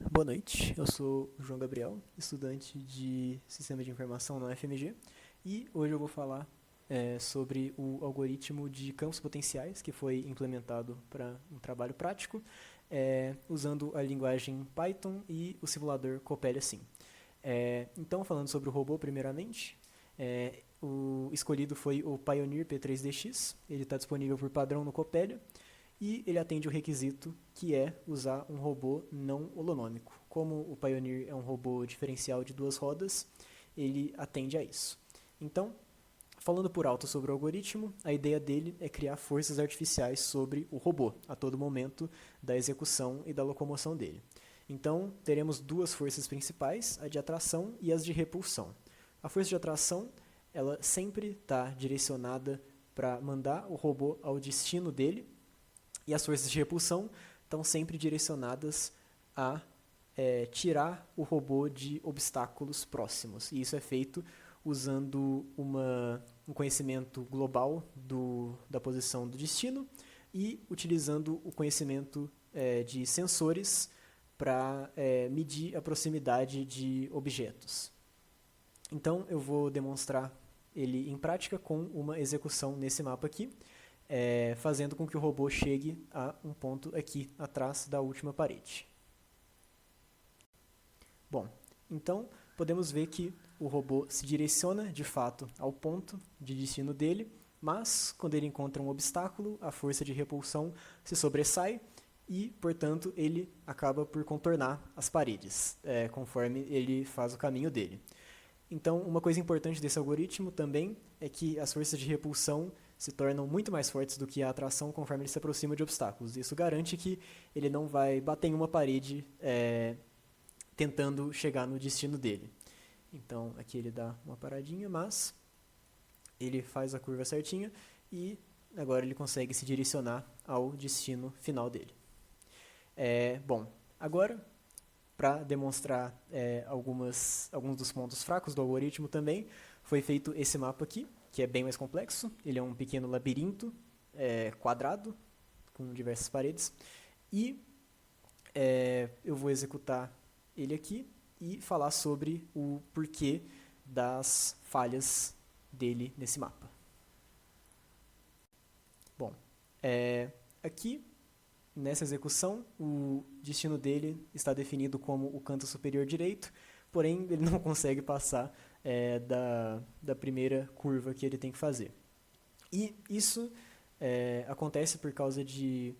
Boa noite, eu sou o João Gabriel, estudante de Sistema de Informação na UFMG, e hoje eu vou falar sobre o algoritmo de campos potenciais que foi implementado para um trabalho prático, usando a linguagem Python e o simulador Coppelia-Sim. Então, falando sobre o robô primeiramente, o escolhido foi o Pioneer P3DX, ele está disponível por padrão no Coppelia, e ele atende o requisito que é usar um robô não holonômico. Como o Pioneer é um robô diferencial de duas rodas, ele atende a isso. Então, falando por alto sobre o algoritmo, a ideia dele é criar forças artificiais sobre o robô, a todo momento da execução e da locomoção dele. Então, teremos duas forças principais, a de atração e as de repulsão. A força de atração, ela sempre está direcionada para mandar o robô ao destino dele, e as forças de repulsão estão sempre direcionadas a tirar o robô de obstáculos próximos. E isso é feito usando um conhecimento global da posição do destino e utilizando o conhecimento de sensores para medir a proximidade de objetos. Então eu vou demonstrar ele em prática com uma execução nesse mapa aqui, fazendo com que o robô chegue a um ponto aqui atrás da última parede. Bom, então podemos ver que o robô se direciona de fato ao ponto de destino dele, mas quando ele encontra um obstáculo, a força de repulsão se sobressai e, portanto, ele acaba por contornar as paredes, conforme ele faz o caminho dele. Então, uma coisa importante desse algoritmo também é que as forças de repulsão se tornam muito mais fortes do que a atração conforme ele se aproxima de obstáculos. Isso garante que ele não vai bater em uma parede tentando chegar no destino dele. Então, aqui ele dá uma paradinha, mas ele faz a curva certinha e agora ele consegue se direcionar ao destino final dele. Bom, agora, para demonstrar alguns dos pontos fracos do algoritmo também, foi feito esse mapa aqui, que é bem mais complexo. Ele é um pequeno labirinto quadrado, com diversas paredes. E eu vou executar ele aqui e falar sobre o porquê das falhas dele nesse mapa. Bom, aqui nessa execução, o destino dele está definido como o canto superior direito, porém ele não consegue passar da primeira curva que ele tem que fazer. E isso acontece por causa de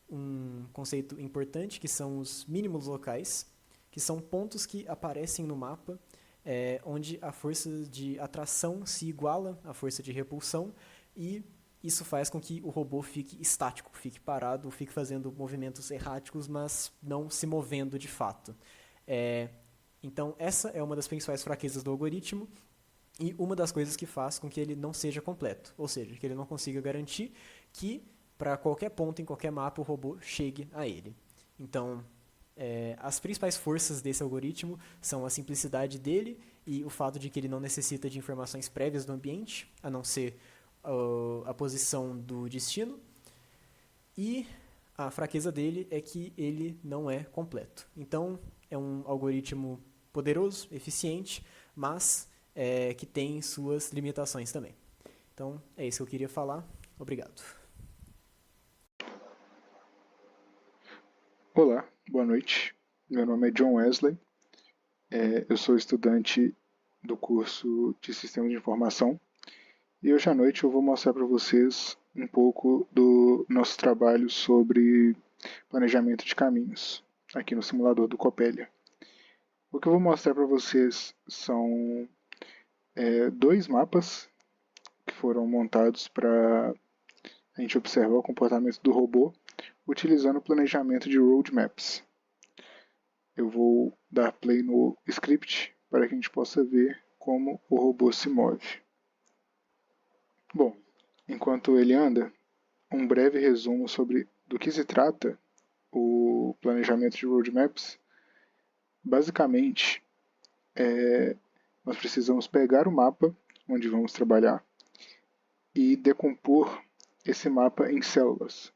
um conceito importante, que são os mínimos locais, que são pontos que aparecem no mapa, onde a força de atração se iguala à força de repulsão, e isso faz com que o robô fique estático, fique parado, fique fazendo movimentos erráticos, mas não se movendo de fato. Então, essa é uma das principais fraquezas do algoritmo e uma das coisas que faz com que ele não seja completo, ou seja, que ele não consiga garantir que para qualquer ponto em qualquer mapa o robô chegue a ele. Então, as principais forças desse algoritmo são a simplicidade dele e o fato de que ele não necessita de informações prévias do ambiente, a não ser a posição do destino, e a fraqueza dele é que ele não é completo. Então, é um algoritmo poderoso, eficiente, mas que tem suas limitações também. Então, é isso que eu queria falar. Obrigado. Olá, boa noite. Meu nome é John Wesley. Eu sou estudante do curso de Sistemas de Informação e hoje à noite eu vou mostrar para vocês um pouco do nosso trabalho sobre planejamento de caminhos aqui no simulador do Coppelia. O que eu vou mostrar para vocês são dois mapas que foram montados para a gente observar o comportamento do robô utilizando o planejamento de roadmaps. Eu vou dar play no script para que a gente possa ver como o robô se move. Bom, enquanto ele anda, um breve resumo sobre do que se trata o planejamento de roadmaps. Basicamente, nós precisamos pegar o mapa onde vamos trabalhar e decompor esse mapa em células.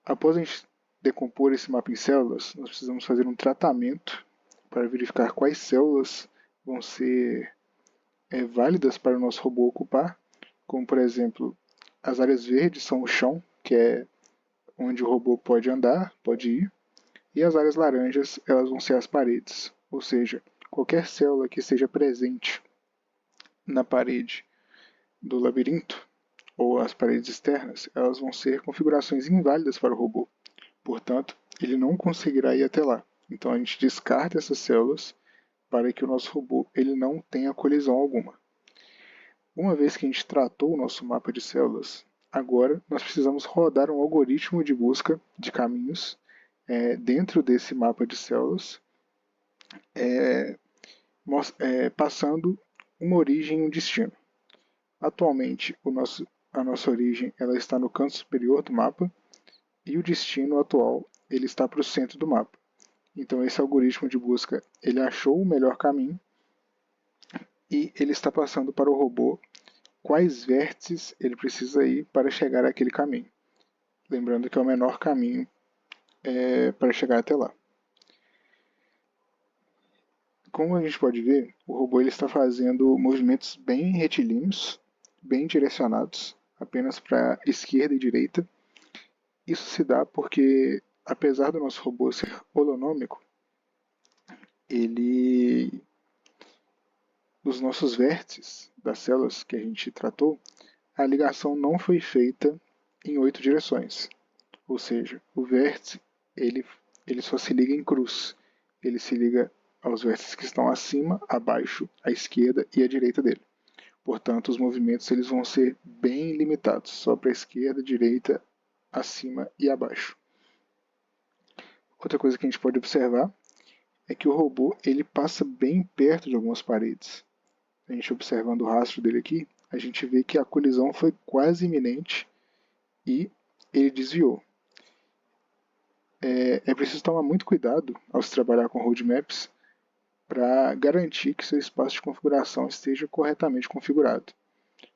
Após a gente decompor esse mapa em células, nós precisamos fazer um tratamento para verificar quais células vão ser válidas para o nosso robô ocupar, como por exemplo, as áreas verdes são o chão, que é onde o robô pode andar, pode ir, e as áreas laranjas elas vão ser as paredes, ou seja, qualquer célula que esteja presente na parede do labirinto ou as paredes externas, elas vão ser configurações inválidas para o robô. Portanto, ele não conseguirá ir até lá. Então a gente descarta essas células para que o nosso robô ele não tenha colisão alguma. Uma vez que a gente tratou o nosso mapa de células, agora nós precisamos rodar um algoritmo de busca de caminhos dentro desse mapa de células, passando uma origem e um destino. Atualmente, a nossa origem ela está no canto superior do mapa e o destino atual ele está para o centro do mapa. Então esse algoritmo de busca ele achou o melhor caminho e ele está passando para o robô quais vértices ele precisa ir para chegar àquele caminho. Lembrando que é o menor caminho para chegar até lá. Como a gente pode ver, o robô ele está fazendo movimentos bem retilíneos, bem direcionados, apenas para esquerda e direita. Isso se dá porque, apesar do nosso robô ser holonômico, os nossos vértices das células que a gente tratou, a ligação não foi feita em 8 direções. Ou seja, o vértice ele só se liga em cruz. Ele se liga aos vértices que estão acima, abaixo, à esquerda e à direita dele. Portanto, os movimentos eles vão ser bem limitados, só para a esquerda, direita, acima e abaixo. Outra coisa que a gente pode observar é que o robô ele passa bem perto de algumas paredes. A gente observando o rastro dele aqui, a gente vê que a colisão foi quase iminente e ele desviou. É preciso tomar muito cuidado ao se trabalhar com roadmaps para garantir que seu espaço de configuração esteja corretamente configurado.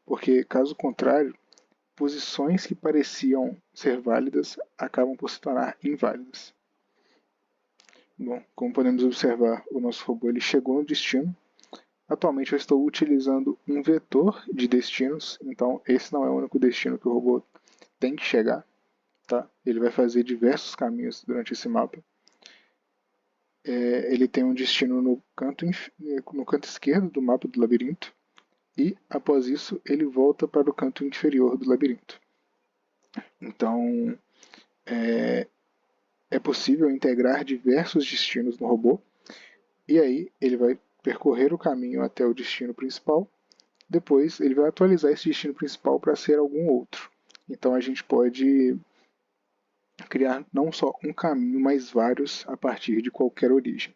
Porque, caso contrário, posições que pareciam ser válidas acabam por se tornar inválidas. Bom, como podemos observar, o nosso robô ele chegou no destino. Atualmente eu estou utilizando um vetor de destinos, então esse não é o único destino que o robô tem que chegar. Tá? Ele vai fazer diversos caminhos durante esse mapa. Ele tem um destino no canto esquerdo do mapa do labirinto e, após isso, ele volta para o canto inferior do labirinto. Então, é possível integrar diversos destinos no robô e aí ele vai percorrer o caminho até o destino principal. Depois, ele vai atualizar esse destino principal para ser algum outro. Então, a gente pode criar não só um caminho, mas vários a partir de qualquer origem.